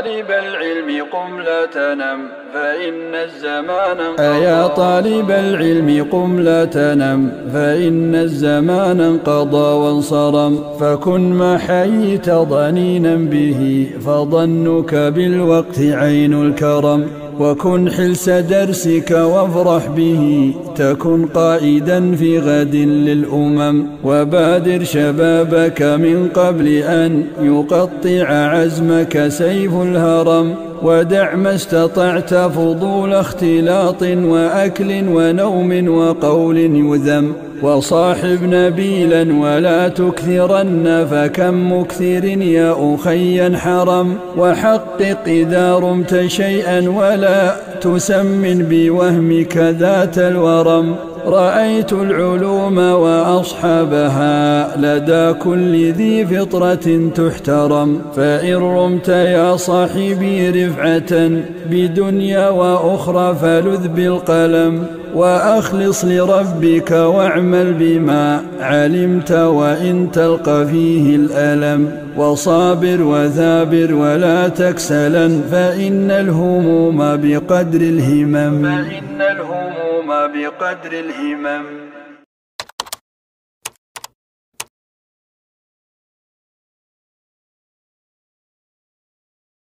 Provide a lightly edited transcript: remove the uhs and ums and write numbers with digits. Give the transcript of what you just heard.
طالب العلم قم لا تنم فإن الزمان أيا طالب العلم قم لا تنم فإن الزمان انقضى وانصرم فكن ما حييت ضنينا به فظنك بالوقت عين الكرم وكن حلس درسك وافرح به تكن قائدا في غد للأمم وبادر شبابك من قبل أن يقطع عزمك سيف الهرم ودع ما استطعت فضول اختلاط وأكل ونوم وقول يذم وصاحب نبيلا ولا تكثرن فكم مكثر يا أخي حرم وحقق إذا رمت شيئا ولا تسمن بوهمك ذات الورم رأيت العلوم وأصحابها لدى كل ذي فطرة تحترم فإن رمت يا صاحبي رفعة بدنيا وأخرى فلذ بالقلم وأخلص لربك واعمل بما علمت وإن تلقى فيه الألم وصابر وثابر ولا تكسلا فإن الهموم بقدر الهمم